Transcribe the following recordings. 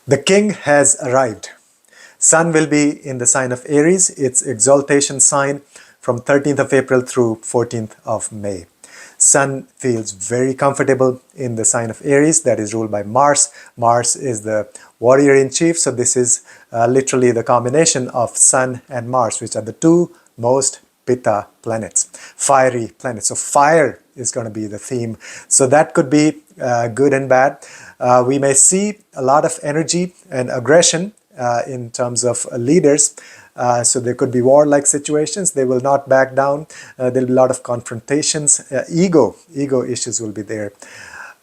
The king has arrived. Sun will be in the sign of Aries, its exaltation sign, from 13th of April through 14th of May. Sun feels very comfortable in the sign of Aries that is ruled by Mars. Mars is the warrior in chief, so this is literally the combination of Sun and Mars, which are the two most Pitta planets, fiery planets. So fire is going to be the theme. So that could be good and bad. We may see a lot of energy and aggression in terms of leaders. So there could be war-like situations. They will not back down. There'll be a lot of confrontations. Ego issues will be there.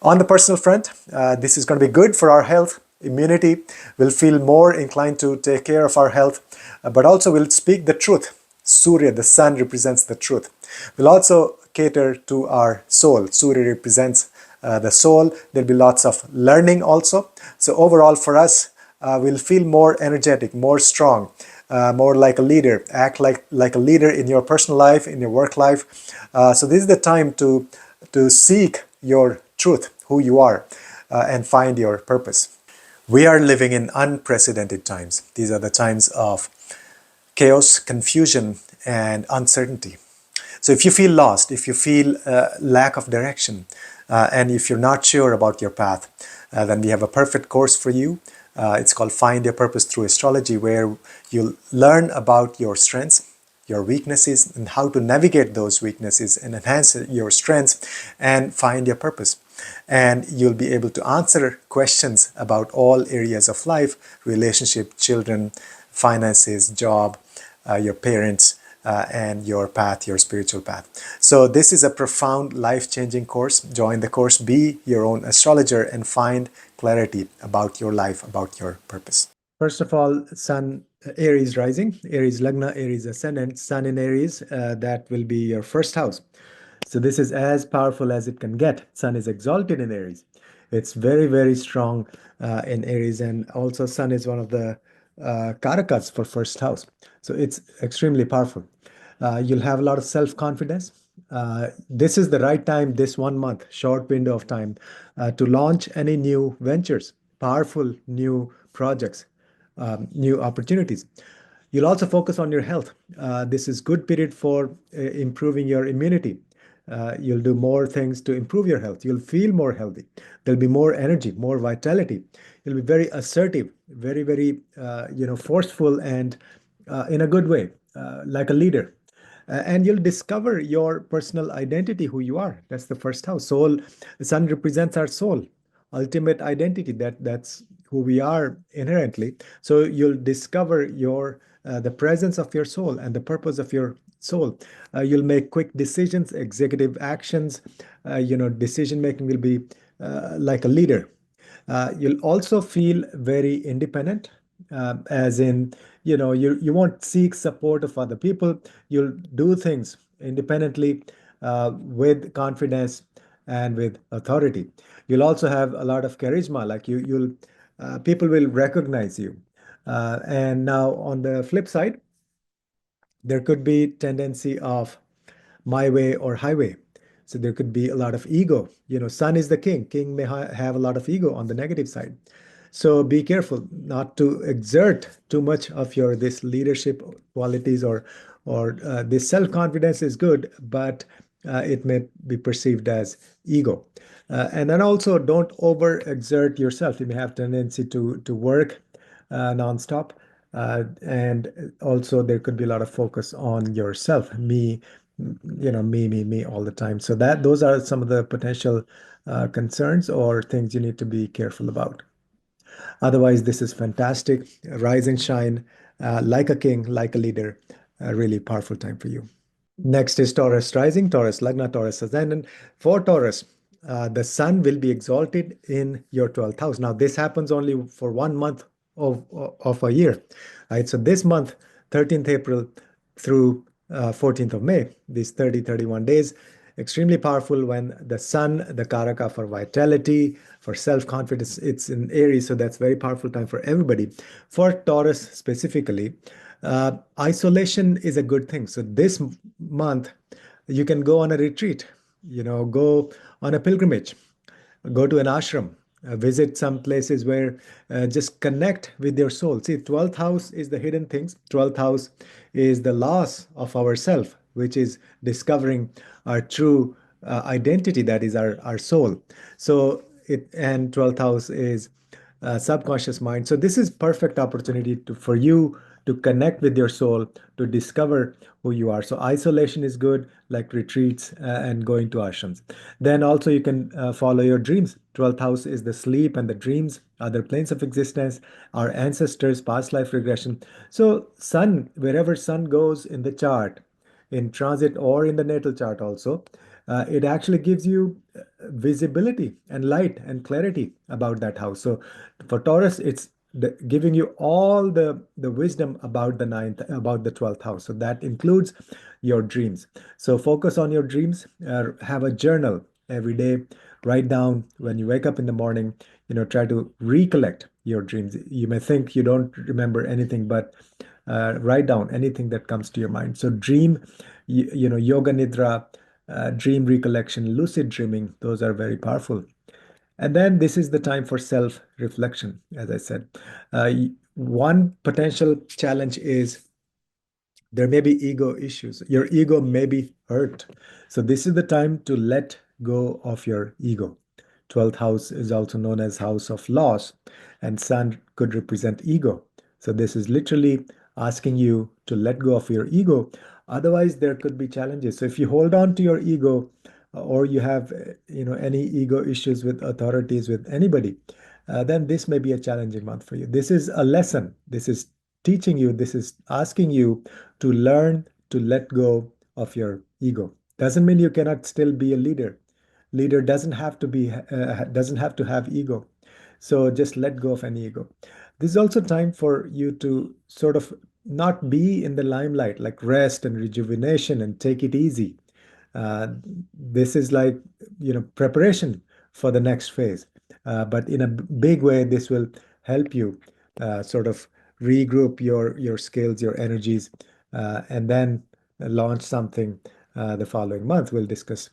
On the personal front, this is going to be good for our health. Immunity. We'll feel more inclined to take care of our health, but also we'll speak the truth. Surya, the sun, represents the truth. We'll also cater to our soul. Surya represents the soul. There'll be lots of learning also. So overall for us, we'll feel more energetic, more strong, more like a leader. Act like a leader in your personal life, in your work life. So this is the time to seek your truth, who you are, and find your purpose. We are living in unprecedented times. These are the times of chaos, confusion, and uncertainty. So if you feel lost, if you feel lack of direction, and if you're not sure about your path, then we have a perfect course for you. It's called Find Your Purpose through Astrology, where you'll learn about your strengths, your weaknesses, and how to navigate those weaknesses and enhance your strengths and find your purpose. And you'll be able to answer questions about all areas of life: relationship, children, finances, job, your parents, and your path, your spiritual path. So this is a profound, life-changing course. Join the course, be your own astrologer, and find clarity about your life, about your purpose. First of all, Sun, Aries rising, Aries Lagna, Aries ascendant, Sun in Aries, that will be your first house. So this is as powerful as it can get. Sun is exalted in Aries. It's very, very strong in Aries, and also Sun is one of the karakas for first house. So it's extremely powerful. You'll have a lot of self-confidence. This is the right time, this 1 month, short window of time, to launch any new ventures, powerful new projects, new opportunities. You'll also focus on your health. This is good period for improving your immunity. You'll do more things to improve your health. You'll feel more healthy. There'll be more energy, more vitality. You'll be very assertive, very, very, forceful, and in a good way, like a leader. And you'll discover your personal identity, who you are. That's the first house. Soul, the sun represents our soul, ultimate identity. That's who we are inherently. So you'll discover your the presence of your soul and the purpose of your soul. You'll make quick decisions, executive actions. Decision making will be like a leader. You'll also feel very independent, as in, you won't seek support of other people. You'll do things independently, with confidence and with authority. You'll also have a lot of charisma, like you'll people will recognize you. And now on the flip side, there could be tendency of my way or highway. So there could be a lot of ego. Sun is the king. King may have a lot of ego on the negative side. So be careful not to exert too much of your this leadership qualities, or this self-confidence is good, but it may be perceived as ego. And then also don't overexert yourself. You may have tendency to work nonstop. And also there could be a lot of focus on yourself, me, me all the time. So those are some of the potential concerns or things you need to be careful about. Otherwise, this is fantastic. Rise and shine, like a king, like a leader. A really powerful time for you. Next is Taurus rising, Taurus Lagna, Taurus ascendant. For Taurus, the sun will be exalted in your 12th house. Now, this happens only for 1 month of a year, right? So this month, 13th April through 14th of May, these 30, 31 days, extremely powerful when the sun, the karaka for vitality, for self-confidence, it's in Aries, so that's very powerful time for everybody. For Taurus specifically, isolation is a good thing. So this month, you can go on a retreat, go on a pilgrimage, go to an ashram, visit some places where just connect with your soul. See, 12th house is the hidden things. 12th house is the loss of ourself, which is discovering our true identity, that is our soul. So it, and 12th house is subconscious mind. So this is perfect opportunity for you to connect with your soul, to discover who you are. So isolation is good, like retreats and going to ashrams. Then also you can follow your dreams. 12th house is the sleep and the dreams, other planes of existence, our ancestors, past life regression. So sun, wherever sun goes in the chart, in transit or in the natal chart also, it actually gives you visibility and light and clarity about that house. So for Taurus, it's giving you all the wisdom about the ninth, about the 12th house. So that includes your dreams. So focus on your dreams. Have a journal every day. Write down when you wake up in the morning. Try to recollect your dreams. You may think you don't remember anything, but write down anything that comes to your mind. So dream, yoga nidra, dream recollection, lucid dreaming, those are very powerful. And then this is the time for self reflection, as I said. One potential challenge is there may be ego issues. Your ego may be hurt. So this is the time to let go of your ego. 12th house is also known as house of loss, and sun could represent ego. So this is literally asking you to let go of your ego. Otherwise, there could be challenges. So if you hold on to your ego, or you have any ego issues with authorities, with anybody, then this may be a challenging month for you. This is a lesson. This is teaching you, this is asking you to learn to let go of your ego. Doesn't mean you cannot still be a leader. Leader doesn't have to have ego. So just let go of any ego. This is also time for you to sort of not be in the limelight, like rest and rejuvenation and take it easy. uh, this is like preparation for the next phase, but in a big way this will help you sort of regroup your skills, your energies, and then launch something the following month. We'll discuss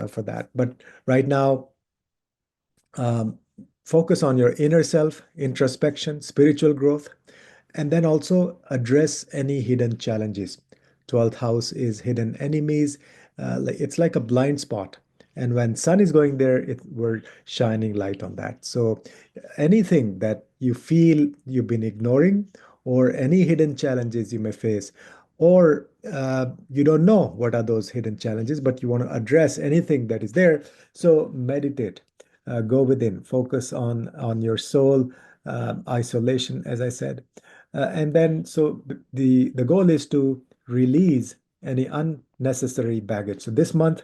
for that, but right now, um, focus on your inner self, introspection, spiritual growth, and then also address any hidden challenges. 12th house is hidden enemies. It's like a blind spot. And when sun is going there, we're shining light on that. So anything that you feel you've been ignoring, or any hidden challenges you may face, or you don't know what are those hidden challenges, but you want to address anything that is there. So meditate, go within, focus on your soul, isolation, as I said. And then, so the goal is to release any unnecessary baggage. So this month,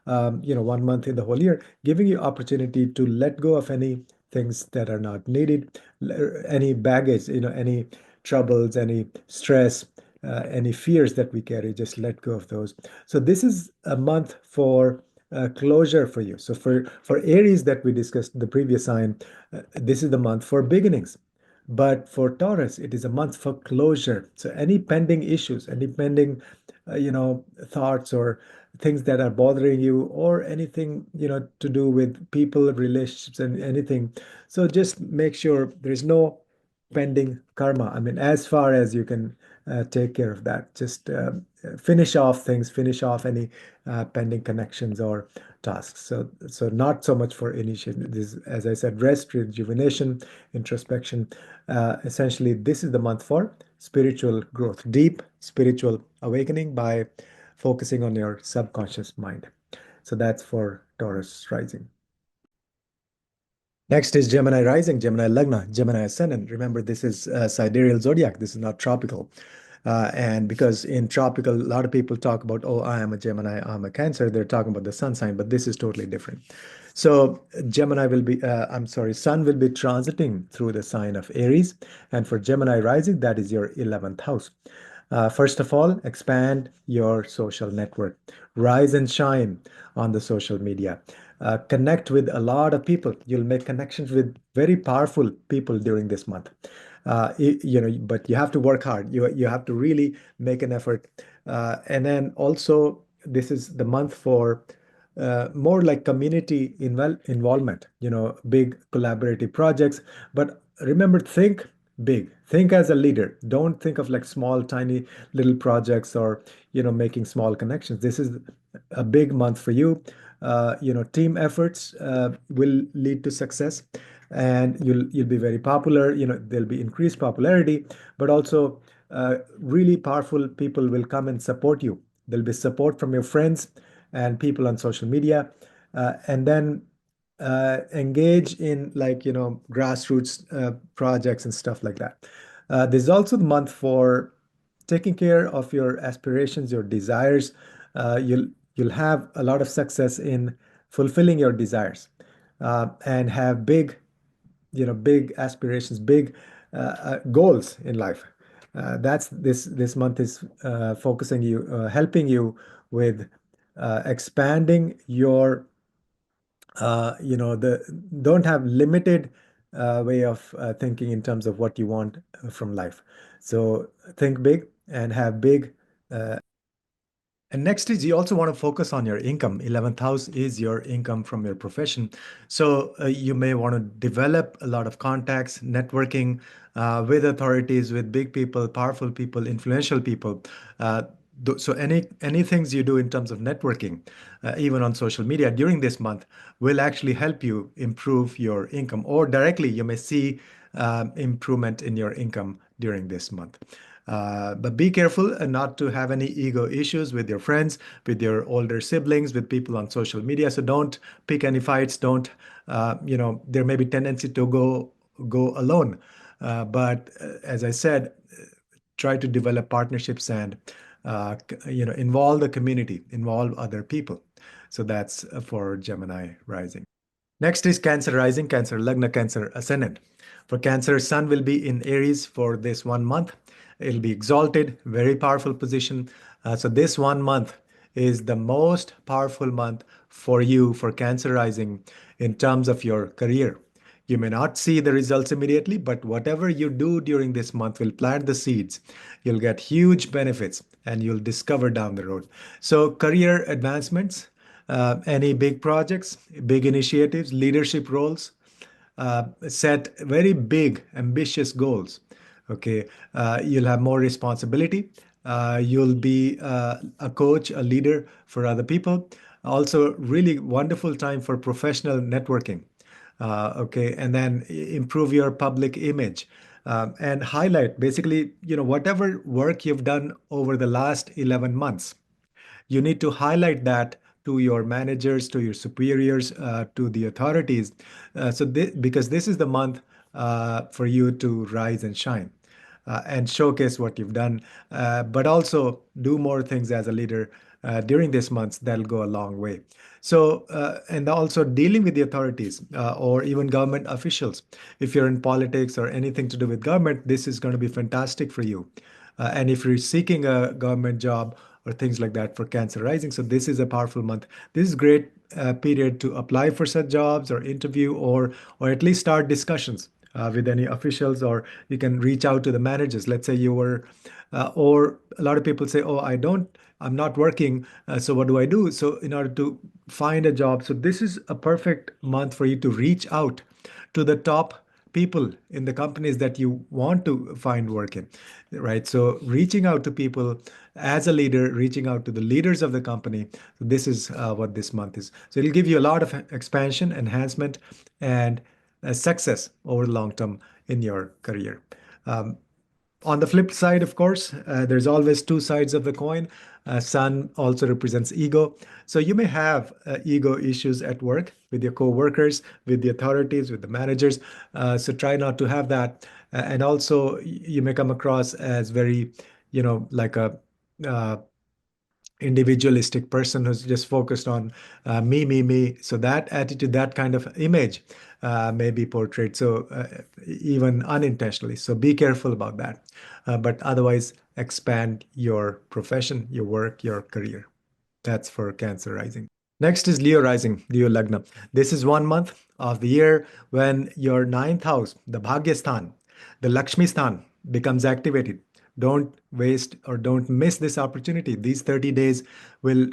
1 month in the whole year, giving you opportunity to let go of any things that are not needed, any baggage, any troubles, any stress, any fears that we carry, just let go of those. So this is a month for closure for you. So for Aries that we discussed, the previous sign, this is the month for beginnings. But for Taurus, it is a month for closure. So any pending issues, any pending, thoughts or things that are bothering you, or anything, to do with people, relationships, and anything. So just make sure there is no pending karma. I mean, as far as you can take care of that, just finish off things, finish off any pending connections or tasks. So not so much for initiation. This, as I said, rest, rejuvenation, introspection. Essentially, this is the month for spiritual growth, deep spiritual awakening by focusing on your subconscious mind. So that's for Taurus rising. Next is Gemini rising, Gemini Lagna, Gemini ascendant. Remember, this is sidereal zodiac. This is not tropical. And because in tropical, a lot of people talk about, oh, I am a Gemini, I'm a Cancer. They're talking about the sun sign, but this is totally different. So Gemini will be, I'm sorry, sun will be transiting through the sign of Aries. And for Gemini rising, that is your 11th house. First of all, expand your social network. Rise and shine on the social media. Connect with a lot of people. You'll make connections with very powerful people during this month. But you have to work hard. You have to really make an effort. And then also, this is the month for more like community involvement, big collaborative projects. But remember, think big. Think as a leader. Don't think of like small, tiny little projects or, making small connections. This is a big month for you. Team efforts will lead to success, and you'll be very popular. There'll be increased popularity, but also really powerful people will come and support you. There'll be support from your friends and people on social media, and then engage in like grassroots projects and stuff like that. There's also the month for taking care of your aspirations, your desires. You'll have a lot of success in fulfilling your desires, and have big aspirations, big goals in life. That's this month is focusing you, helping you with expanding your, the don't have limited way of thinking in terms of what you want from life. So think big and have big. And next is you also want to focus on your income. 11th house is your income from your profession. So you may want to develop a lot of contacts, networking with authorities, with big people, powerful people, influential people. So any things you do in terms of networking, even on social media during this month, will actually help you improve your income, or directly you may see improvement in your income during this month. But be careful and not to have any ego issues with your friends, with your older siblings, with people on social media. So don't pick any fights. Don't, there may be tendency to go alone. But as I said, try to develop partnerships and, involve the community, involve other people. So that's for Gemini rising. Next is Cancer rising, Cancer Lagna, Cancer ascendant. For Cancer, Sun will be in Aries for this 1 month. It'll be exalted, very powerful position. So this 1 month is the most powerful month for you, for Cancer rising, in terms of your career. You may not see the results immediately, but whatever you do during this month will plant the seeds. You'll get huge benefits and you'll discover down the road. So, career advancements, any big projects, big initiatives, leadership roles, set very big, ambitious goals. Okay, you'll have more responsibility. You'll be a coach, a leader for other people. Also, really wonderful time for professional networking. Okay, and then improve your public image, and highlight basically, whatever work you've done over the last 11 months. You need to highlight that to your managers, to your superiors, to the authorities. Because this is the month for you to rise and shine, and showcase what you've done, but also do more things as a leader during this month. That'll go a long way. So, and also dealing with the authorities, or even government officials. If you're in politics or anything to do with government, this is going to be fantastic for you. And if you're seeking a government job or things like that for Cancer rising, so this is a powerful month. This is great period to apply for such jobs or interview, or at least start discussions with any officials, or you can reach out to the managers. Let's say you were, or a lot of people say, "Oh, I'm not working. So what do I do?" So in order to find a job, so this is a perfect month for you to reach out to the top people in the companies that you want to find work in, right? So reaching out to people as a leader, reaching out to the leaders of the company. This is what this month is. So it'll give you a lot of expansion, enhancement, and success over the long term in your career. On the flip side, of course, there's always two sides of the coin. Sun also represents ego. So you may have ego issues at work with your co-workers, with the authorities, with the managers. So try not to have that. And also, you may come across as very, like a uh, individualistic person who's just focused on me, me, me. So that attitude, that kind of image may be portrayed. So even unintentionally. So be careful about that. But otherwise, expand your profession, your work, your career. That's for Cancer rising. Next is Leo rising, Leo Lagna. This is 1 month of the year when your ninth house, the Bhagyasthan, the Lakshmi Sthan, becomes activated. Don't waste or don't miss this opportunity. These 30 days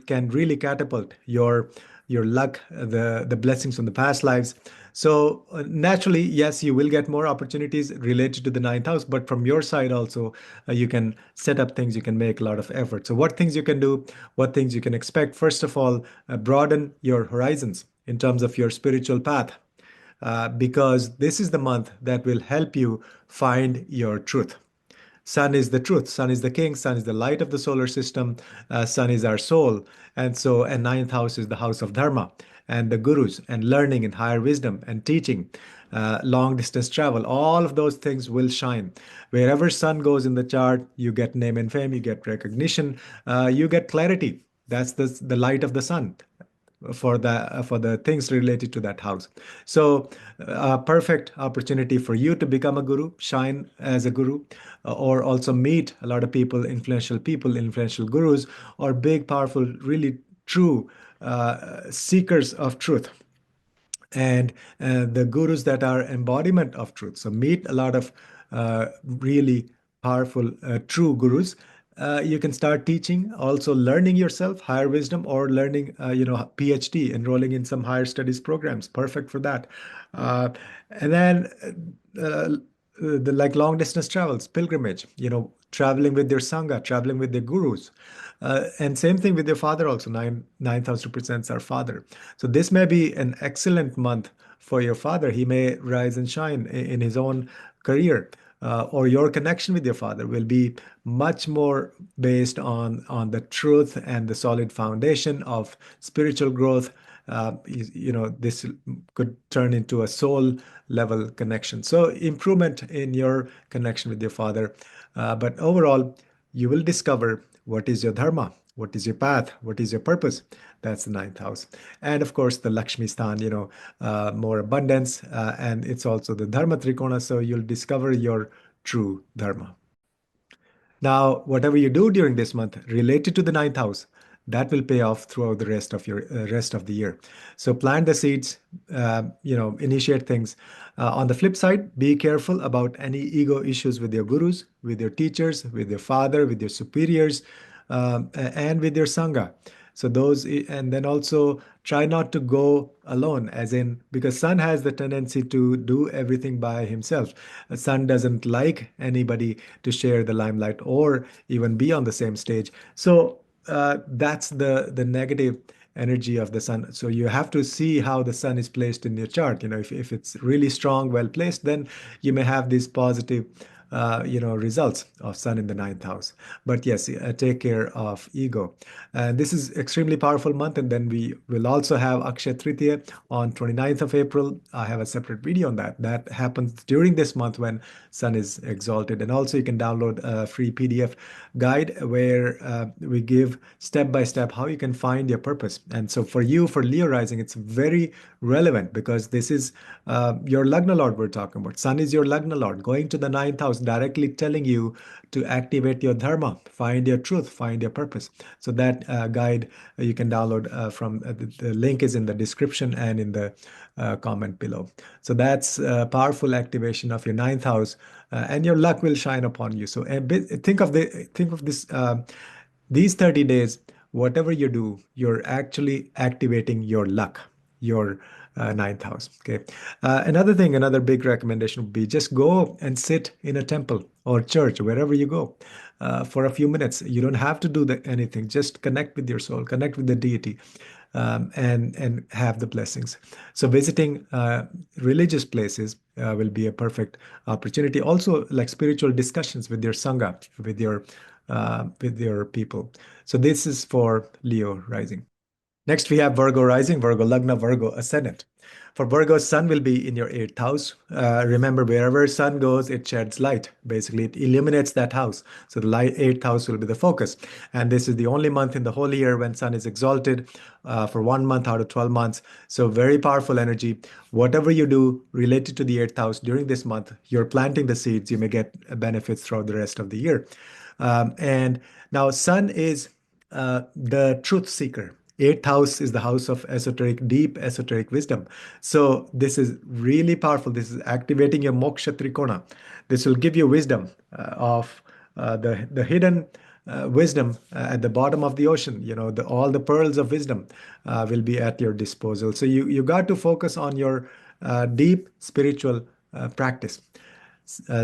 can really catapult your your luck, the blessings from the past lives. So naturally, yes, you will get more opportunities related to the ninth house, but from your side also, you can set up things, you can make a lot of effort. So what things you can do, what things you can expect? First of all, broaden your horizons in terms of your spiritual path, because this is the month that will help you find your truth. Sun is the truth. Sun is the king. Sun is the light of the solar system. Sun is our soul. And ninth house is the house of dharma and the gurus and learning and higher wisdom and teaching, long distance travel. All of those things will shine. Wherever sun goes in the chart, you get name and fame, you get recognition, you get clarity. That's the light of the sun for the things related to that house. So, a perfect opportunity for you to become a guru, shine as a guru, or also meet a lot of people, influential gurus, or big, powerful, really true seekers of truth, and the gurus that are embodiment of truth. So meet a lot of really powerful true gurus. You can start teaching, also learning yourself higher wisdom, or learning PhD, enrolling in some higher studies programs, perfect for that. And then the like long distance travels, pilgrimage, traveling with your sangha, traveling with the gurus. And same thing with your father also. Ninth house represents our father. So this may be an excellent month for your father. He may rise and shine in his own career. Or your connection with your father will be much more based on the truth and the solid foundation of spiritual growth. This could turn into a soul level connection. So improvement in your connection with your father. But overall, you will discover what is your dharma, what is your path, what is your purpose. That's the ninth house. And of course, the Lakshmi Stan, more abundance. And it's also the Dharma Trikona. So you'll discover your true dharma. Now, whatever you do during this month related to the ninth house, that will pay off throughout the rest of the year. So plant the seeds, initiate things. On the flip side, be careful about any ego issues with your gurus, with your teachers, with your father, with your superiors, and with your sangha. So and then also try not to go alone, as in, because sun has the tendency to do everything by himself. Sun doesn't like anybody to share the limelight or even be on the same stage. So that's the negative energy of the sun. So you have to see how the sun is placed in your chart. If it's really strong, well placed, then you may have these positive results of sun in the ninth house. But yes, take care of ego. And this is extremely powerful month. And then we will also have Akshay Tritiya on 29th of April. I have a separate video on that. That happens during this month when sun is exalted. And also you can download a free PDF guide where we give step by step how you can find your purpose. And so for you, for Leo rising, it's very relevant because this is your Lagna Lord we're talking about. Sun is your Lagna Lord, going to the ninth house, directly telling you to activate your dharma, find your truth, find your purpose. So that guide you can download from the link is in the description and in the comment below. So that's powerful activation of your ninth house, and your luck will shine upon you. So think of this these 30 days, whatever you do, you're actually activating your luck, your ninth house. Okay. Another big recommendation would be just go and sit in a temple or church, wherever you go, for a few minutes. You don't have to do anything. Just connect with your soul, connect with the deity, and have the blessings. So visiting religious places will be a perfect opportunity. Also, like spiritual discussions with your sangha, with your people. So this is for Leo rising. Next, we have Virgo rising, Virgo Lagna, Virgo ascendant. For Virgo, sun will be in your eighth house. Remember, wherever sun goes, it sheds light. Basically, it illuminates that house. So the eighth house will be the focus. And this is the only month in the whole year when sun is exalted for 1 month out of 12 months. So very powerful energy. Whatever you do related to the eighth house during this month, you're planting the seeds. You may get benefits throughout the rest of the year. And now sun is the truth seeker. Eighth house is the house of deep esoteric wisdom. So this is really powerful. This is activating your moksha trikona. This will give you wisdom of the hidden wisdom at the bottom of the ocean. All the pearls of wisdom will be at your disposal. So you got to focus on your deep spiritual practice,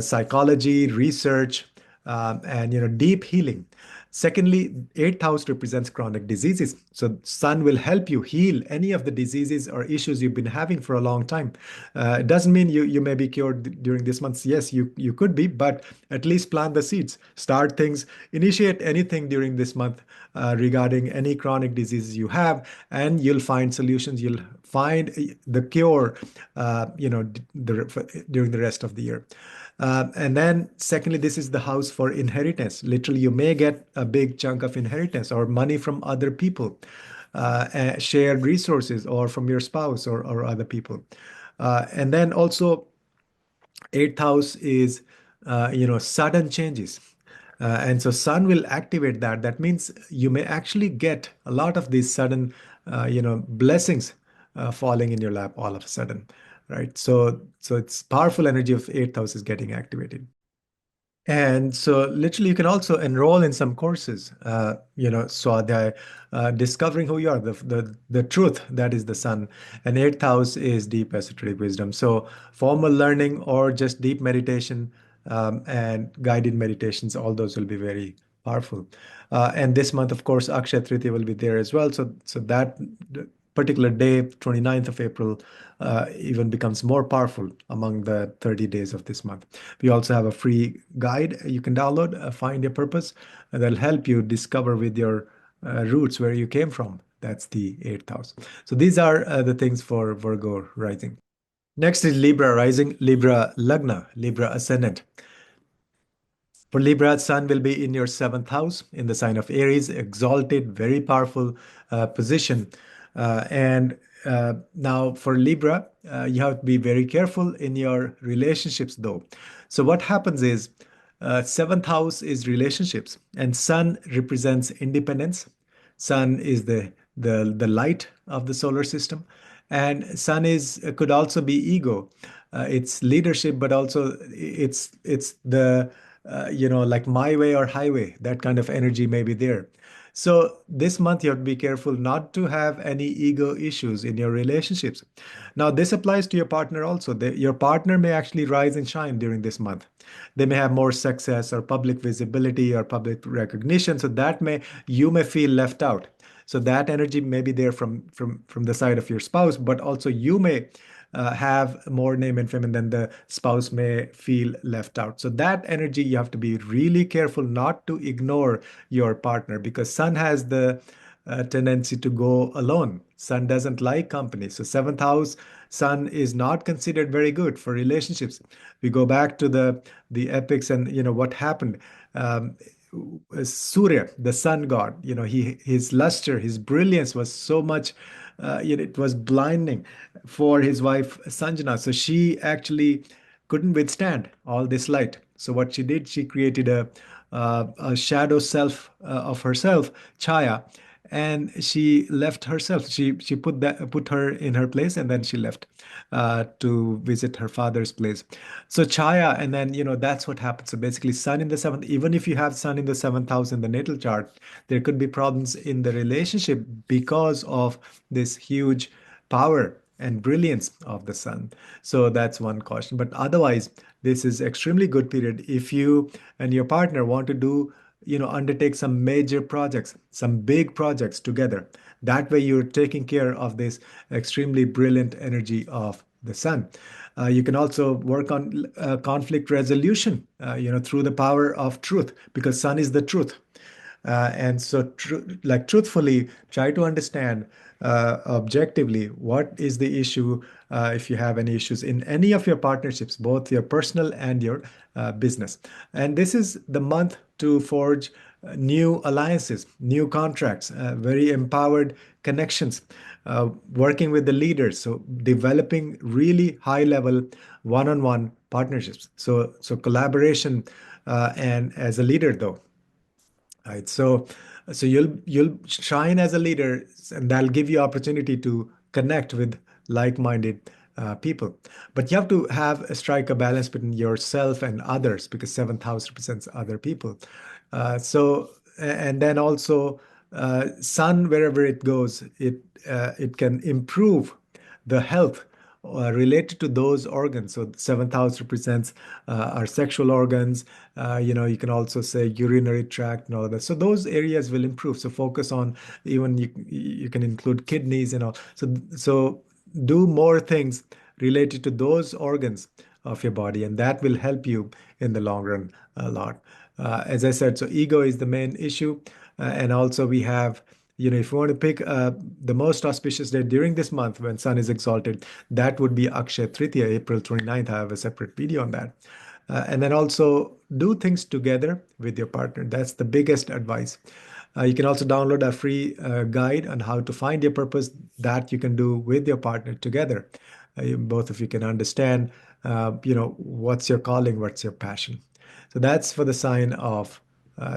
psychology, research, and deep healing. Secondly, eighth house represents chronic diseases. So sun will help you heal any of the diseases or issues you've been having for a long time. It doesn't mean you may be cured during this month. Yes, you could be, but at least plant the seeds. Start things, initiate anything during this month regarding any chronic diseases you have, and you'll find solutions. You'll find the cure, during the rest of the year. And then, secondly, this is the house for inheritance. Literally, you may get a big chunk of inheritance or money from other people, shared resources, or from your spouse or other people. And then also, eighth house is, sudden changes. And so sun will activate that. That means you may actually get a lot of these sudden, blessings falling in your lap all of a sudden, right? So it's powerful energy of eighth house is getting activated. And so literally you can also enroll in some courses, so the discovering who you are, the truth that is the sun. And eighth house is deep esoteric wisdom. So formal learning or just deep meditation and guided meditations, all those will be very powerful. And this month, of course, Akshaya Tritiya will be there as well. So that particular day, 29th of April, even becomes more powerful among the 30 days of this month. We also have a free guide you can download, Find Your Purpose, and that'll help you discover with your roots where you came from. That's the eighth house. So these are the things for Virgo rising. Next is Libra rising, Libra Lagna, Libra ascendant. For Libra, Sun will be in your seventh house in the sign of Aries, exalted, very powerful position. And now for Libra, you have to be very careful in your relationships, though. So what happens is, seventh house is relationships, and Sun represents independence. Sun is the light of the solar system, and Sun is could also be ego. It's leadership, but also it's the like my way or highway. That kind of energy may be there. So this month you have to be careful not to have any ego issues in your relationships. Now this applies to your partner also. Your partner may actually rise and shine during this month. They may have more success or public visibility or public recognition. So that you may feel left out. So that energy may be there from the side of your spouse, but also you may have more name and fame, and then the spouse may feel left out. So that energy, you have to be really careful not to ignore your partner, because Sun has the tendency to go alone. Sun doesn't like company. So seventh house, Sun is not considered very good for relationships. We go back to the epics and what happened. Surya, the sun god, his luster, his brilliance was so much, it was blinding for his wife Sanjana. So she actually couldn't withstand all this light. So what she did, she created a shadow self of herself, Chaya, and she left herself. She put her in her place, and then she left to visit her father's place. So Chaya, and then that's what happens. So basically, Sun in the seventh. Even if you have Sun in the seventh house in the natal chart, there could be problems in the relationship because of this huge power and brilliance of the sun. So that's one caution. But otherwise, this is extremely good period if you and your partner want to do, undertake some major projects, some big projects together. That way you're taking care of this extremely brilliant energy of the sun. You can also work on conflict resolution, through the power of truth, because sun is the truth. And so, truthfully, try to understand objectively what is the issue, if you have any issues in any of your partnerships, both your personal and your business. And this is the month to forge new alliances, new contracts, very empowered connections, working with the leaders. So developing really high level one-on-one partnerships. So collaboration, and as a leader though. Right. So you'll shine as a leader, and that'll give you opportunity to connect with like-minded people. But you have to strike a balance between yourself and others, because seventh house represents other people. So and then also sun, wherever it goes, it can improve the health related to those organs. So seventh house represents our sexual organs. You can also say urinary tract and all that. So those areas will improve. So focus on, even you can include kidneys and all. So do more things related to those organs of your body, and that will help you in the long run a lot. As I said, so ego is the main issue, and also we have, if you want to pick the most auspicious day during this month when sun is exalted, that would be Akshay Tritiya, April 29th. I have a separate video on that. And then also do things together with your partner. That's the biggest advice. You can also download a free guide on how to find your purpose that you can do with your partner together. Both of you can understand, what's your calling, what's your passion. So that's for the sign of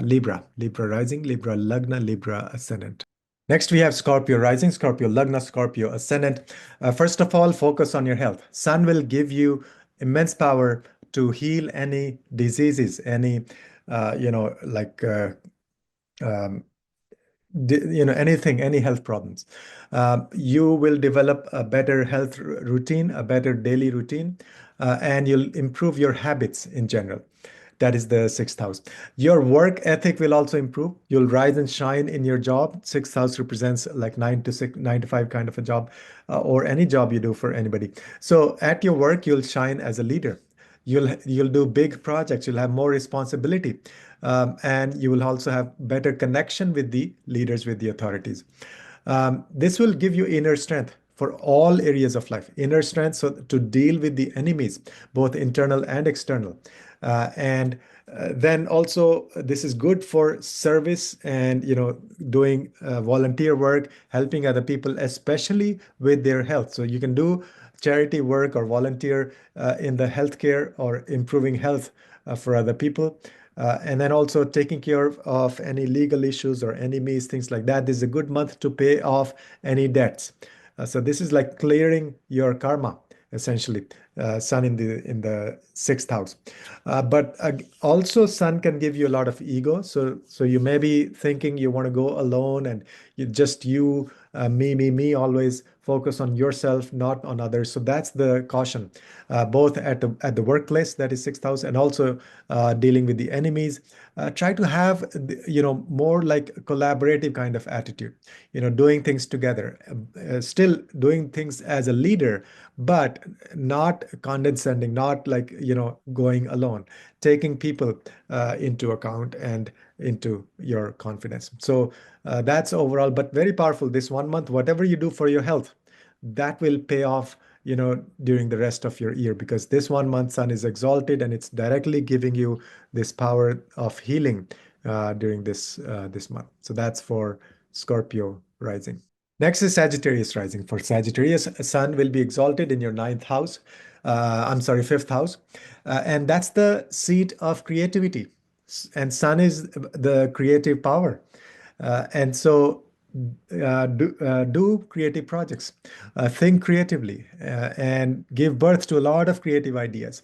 Libra, Libra rising, Libra Lagna, Libra ascendant. Next, we have Scorpio rising, Scorpio Lagna, Scorpio ascendant. First of all, focus on your health. Sun will give you immense power to heal any diseases, any, like um, anything, any health problems. You will develop a better health routine, a better daily routine, and you'll improve your habits in general. That is the sixth house. Your work ethic will also improve. You'll rise and shine in your job. Sixth house represents like 9 to 6, 9 to 5 kind of a job, or any job you do for anybody. So at your work, you'll shine as a leader. You'll do big projects. You'll have more responsibility, and you will also have better connection with the leaders, with the authorities. This will give you inner strength for all areas of life. Inner strength, so to deal with the enemies, both internal and external. And then also this is good for service and doing volunteer work, helping other people, especially with their health. So you can do charity work or volunteer in the healthcare or improving health for other people. And then also taking care of any legal issues or enemies, things like that. This is a good month to pay off any debts. So this is like clearing your karma, essentially. Sun in the sixth house, but also Sun can give you a lot of ego. So you may be thinking you want to go alone, and me, always focus on yourself, not on others. So that's the caution, both at the workplace, that is sixth house, and also dealing with the enemies. Try to have more like a collaborative kind of attitude, doing things together, still doing things as a leader, but not condescending, not like going alone, taking people into account and into your confidence. So that's overall, but very powerful this 1 month. Whatever you do for your health, that will pay off during the rest of your year, because this 1 month sun is exalted and it's directly giving you this power of healing during this month. So that's for Scorpio rising. Next is Sagittarius rising. For Sagittarius, sun will be exalted in your ninth house. I'm sorry, fifth house. And that's the seat of creativity. And sun is the creative power. And so do creative projects, think creatively, and give birth to a lot of creative ideas.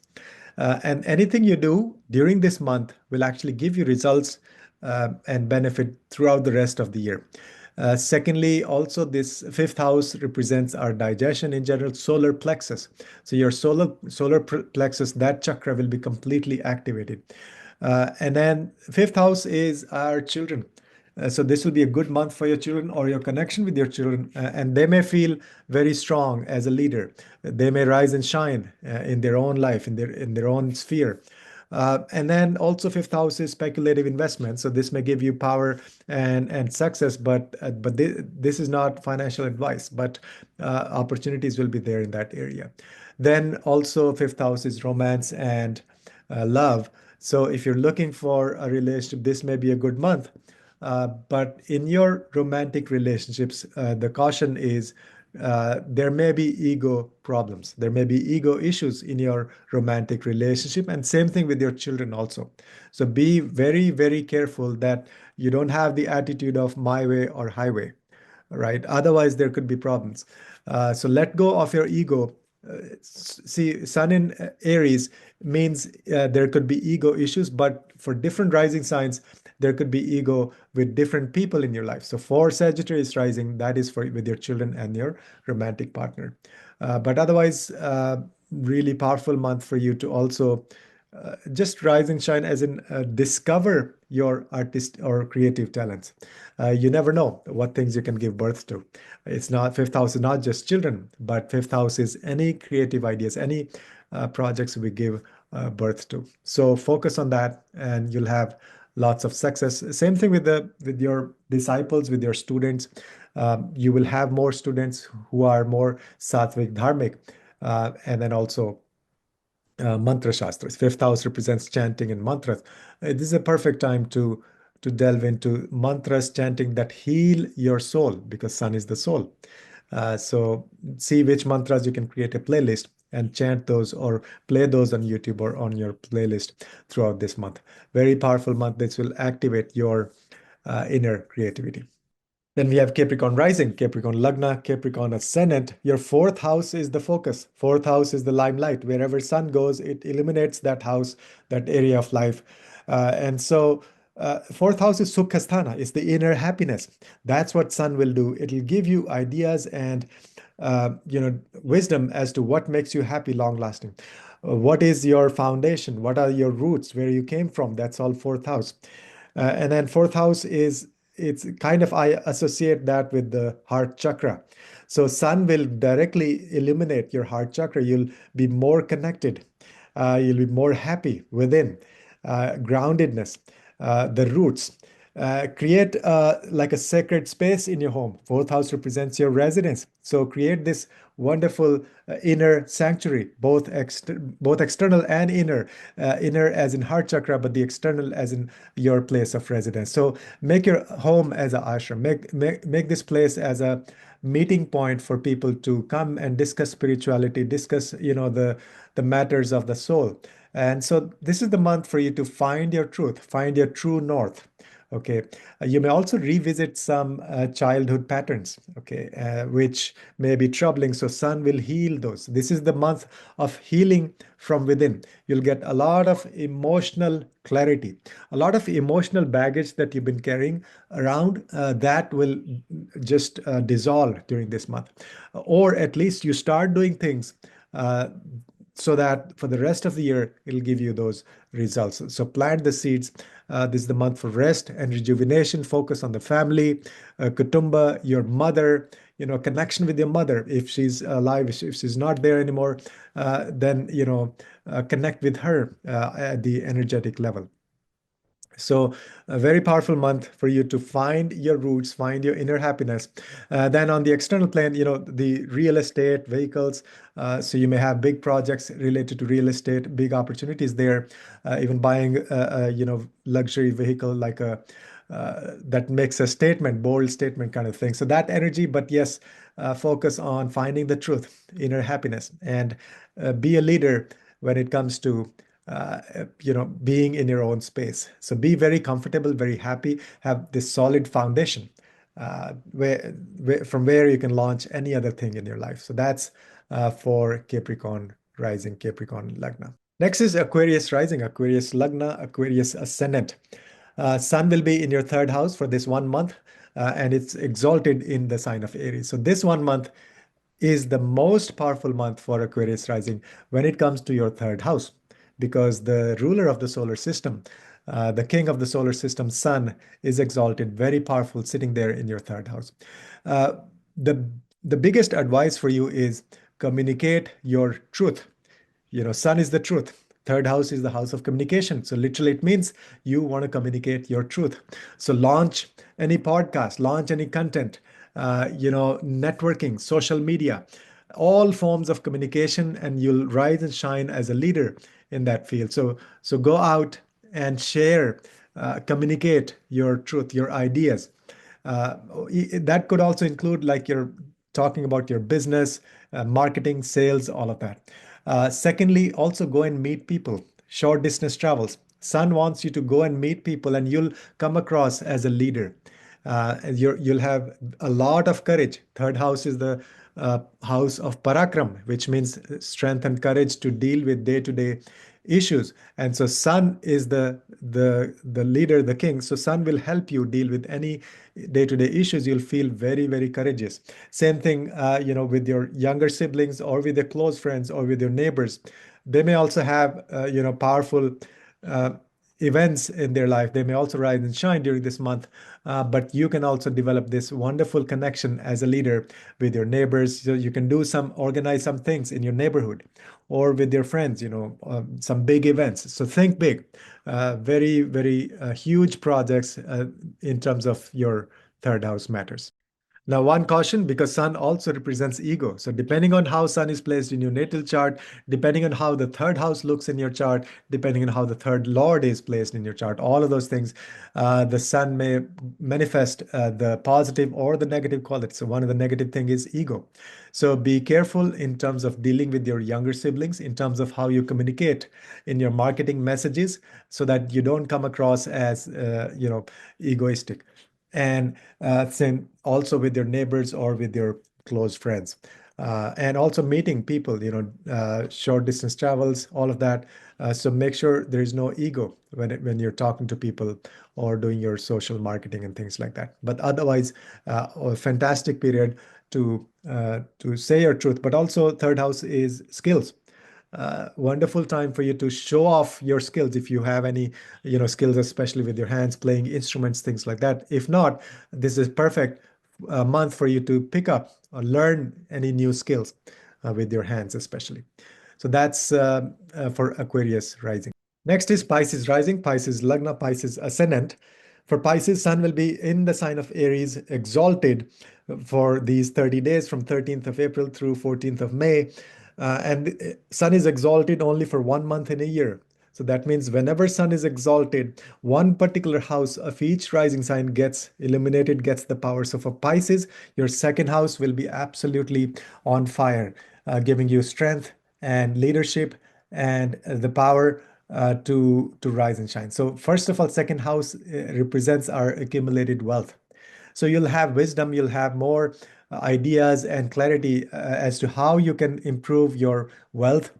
And anything you do during this month will actually give you results and benefit throughout the rest of the year. Secondly, also this fifth house represents our digestion in general, solar plexus. So your solar plexus, that chakra will be completely activated. And then fifth house is our children. So this will be a good month for your children or your connection with your children, and they may feel very strong as a leader. They may rise and shine in their own life, in their own sphere. And then also fifth house is speculative investment. So this may give you power and success, but this is not financial advice, but opportunities will be there in that area. Then also fifth house is romance and love. So if you're looking for a relationship, this may be a good month. But in your romantic relationships, the caution is there may be ego problems. There may be ego issues in your romantic relationship, and same thing with your children also. So be very, very careful that you don't have the attitude of my way or highway, right? Otherwise, there could be problems. So let go of your ego see, Sun in Aries means there could be ego issues, but for different rising signs, there could be ego with different people in your life. So for Sagittarius rising, that is for with your children and your romantic partner. But otherwise, really powerful month for you to also just rise and shine, as in discover your artist or creative talents. You never know what things you can give birth to. It's not, fifth house is not just children, but fifth house is any creative ideas, any projects we give birth to. So focus on that, and you'll have lots of success. Same thing with the with your disciples, with your students. You will have more students who are more sattvic, dharmic, and then also mantra shastras. Fifth house represents chanting and mantras. This is a perfect time to delve into mantras, chanting that heal your soul, because sun is the soul. So see which mantras you can create a playlist and chant those or play those on YouTube or on your playlist throughout this month. Very powerful month. This will activate your inner creativity. Then we have Capricorn rising, Capricorn Lagna, Capricorn ascendant. Your fourth house is the focus. Fourth house is the limelight. Wherever sun goes, it illuminates that house, that area of life. Fourth house is Sukhasthana. It's the inner happiness. That's what sun will do. It'll give you ideas and wisdom as to what makes you happy, long lasting. What is your foundation? What are your roots? Where you came from? That's all fourth house. And then fourth house is, it's kind of, I associate that with the heart chakra. So sun will directly illuminate your heart chakra. You'll be more connected. You'll be more happy within. Groundedness, the roots. Create like a sacred space in your home. Fourth house represents your residence. So create this wonderful inner sanctuary, both external and inner. Inner as in heart chakra, but the external as in your place of residence. So make your home as a ashram. Make this place as a meeting point for people to come and discuss spirituality, discuss the matters of the soul. And so this is the month for you to find your truth, find your true north. Okay, you may also revisit some childhood patterns, okay, which may be troubling. So sun will heal those. This is the month of healing from within. You'll get a lot of emotional clarity, a lot of emotional baggage that you've been carrying around, that will just dissolve during this month. Or at least you start doing things uh, so that for the rest of the year, it'll give you those results. So plant the seeds. This is the month for rest and rejuvenation. Focus on the family, kutumba, your mother, connection with your mother. If she's alive, if she's not there anymore, then, connect with her at the energetic level. So a very powerful month for you to find your roots, find your inner happiness. Then on the external plane, the real estate, vehicles. So you may have big projects related to real estate, big opportunities there. Even buying luxury vehicle like a that makes a statement, bold statement kind of thing. So that energy, but yes, focus on finding the truth, inner happiness, and be a leader when it comes to being in your own space. So be very comfortable, very happy, have this solid foundation from where you can launch any other thing in your life. So that's for Capricorn rising, Capricorn Lagna. Next is Aquarius rising, Aquarius Lagna, Aquarius ascendant. Sun will be in your third house for this 1 month, and it's exalted in the sign of Aries. So this 1 month is the most powerful month for Aquarius rising when it comes to your third house, because the ruler of the solar system, the king of the solar system, Sun, is exalted, very powerful, sitting there in your third house. Uh, the the biggest advice for you is communicate your truth. Sun is the truth. Third house is the house of communication. So literally it means you want to communicate your truth. So launch any podcast, launch any content, networking, social media, all forms of communication, and you'll rise and shine as a leader in that field. So go out and share, communicate your truth, your ideas. Uh, that could also include like you're talking about your business, marketing, sales, all of that. Secondly, also go and meet people, short distance travels. Sun wants you to go and meet people, and you'll come across as a leader. You'll have a lot of courage. Third house is the house of Parakram, which means strength and courage to deal with day-to-day issues. And so Sun is the leader, the king. So Sun will help you deal with any day-to-day issues. You'll feel very, very courageous. Same thing, with your younger siblings or with your close friends or with your neighbors. They may also have, powerful uh, events in their life. They may also rise and shine during this month, but you can also develop this wonderful connection as a leader with your neighbors. So you can organize some things in your neighborhood or with your friends, some big events. So think big, very, very huge projects in terms of your third house matters. Now, one caution, because Sun also represents ego. So depending on how Sun is placed in your natal chart, depending on how the third house looks in your chart, depending on how the third lord is placed in your chart, all of those things, the Sun may manifest the positive or the negative quality. So one of the negative thing is ego. So be careful in terms of dealing with your younger siblings, in terms of how you communicate in your marketing messages, so that you don't come across as, egoistic. And same also with your neighbors or with your close friends. And also meeting people, short distance travels, all of that. So make sure there is no ego when you're talking to people or doing your social marketing and things like that. But otherwise, a fantastic period to say your truth. But also, third house is skills. Wonderful time for you to show off your skills if you have any, skills, especially with your hands, playing instruments, things like that. If not, this is perfect month for you to pick up or learn any new skills with your hands, especially. So that's for Aquarius rising. Next is Pisces rising, Pisces Lagna, Pisces ascendant. For Pisces, Sun will be in the sign of Aries, exalted for these 30 days from 13th of April through 14th of May. And Sun is exalted only for 1 month in a year. So that means whenever Sun is exalted, one particular house of each rising sign gets illuminated, gets the power. So for Pisces, your second house will be absolutely on fire, giving you strength and leadership and the power to rise and shine. So first of all, second house represents our accumulated wealth. So you'll have wisdom, you'll have more ideas and clarity as to how you can improve your wealth.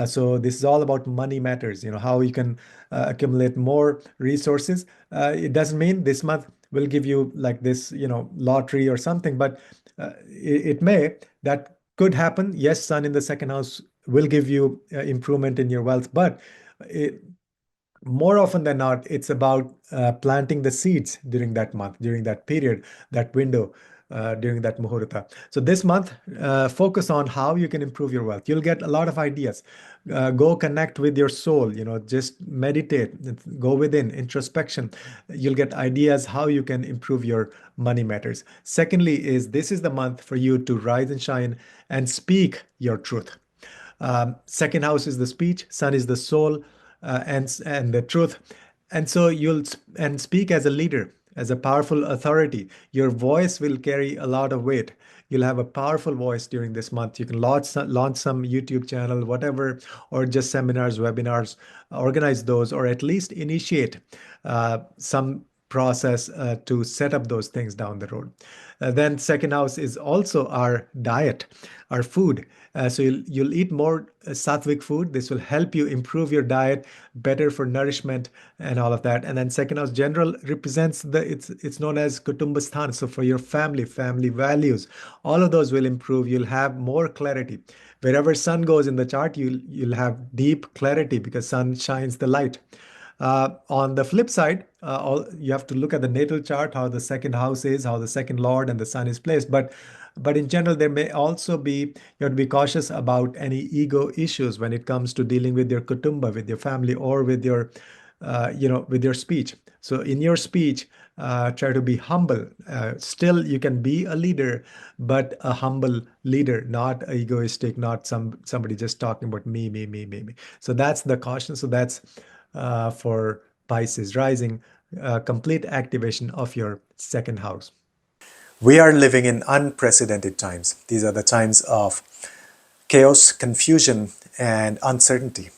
So this is all about money matters, how you can accumulate more resources. It doesn't mean this month will give you like this, lottery or something, but it may. That could happen. Yes, Sun in the second house will give you improvement in your wealth, but it, more often than not, it's about planting the seeds during that month, during that period, that window, during that muhurta. So this month, focus on how you can improve your wealth. You'll get a lot of ideas. Go connect with your soul, just meditate, go within, introspection. You'll get ideas how you can improve your money matters. Secondly, this is the month for you to rise and shine and speak your truth. Second house is the speech, Sun is the soul, and the truth. And so and speak as a leader, as a powerful authority. Your voice will carry a lot of weight. You'll have a powerful voice during this month. You can launch some YouTube channel, whatever, or just seminars, webinars, organize those, or at least initiate some process to set up those things down the road. Then second house is also our diet, our food. So you'll eat more sattvic food. This will help you improve your diet, better for nourishment and all of that. And then second house general represents it's known as Kutumbasthan. So for your family values, all of those will improve. You'll have more clarity. Wherever Sun goes in the chart, you'll have deep clarity because Sun shines the light. On the flip side, you have to look at the natal chart, how the second house is, how the second lord and the Sun is placed. But in general, there may also be, you have to be cautious about any ego issues when it comes to dealing with your kutumba, with your family, or with your, with your speech. So in your speech, try to be humble. Still, you can be a leader, but a humble leader, not egoistic, not somebody just talking about me. So that's the caution. So that's for Pisces rising, complete activation of your second house. We are living in unprecedented times. These are the times of chaos, confusion, and uncertainty.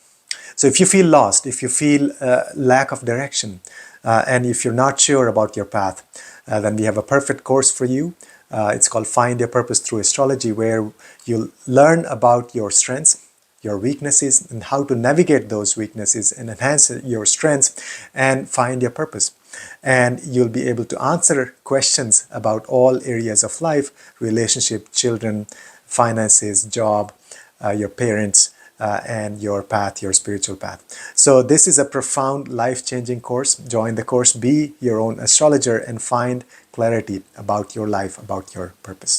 So if you feel lost, if you feel lack of direction, and if you're not sure about your path, then we have a perfect course for you. It's called Find Your Purpose Through Astrology, where you'll learn about your strengths, your weaknesses, and how to navigate those weaknesses and enhance your strengths and find your purpose. And you'll be able to answer questions about all areas of life: relationship, children, finances, job, your parents, and your path, your spiritual path. So this is a profound, life-changing course. Join the course, be your own astrologer, and find clarity about your life, about your purpose.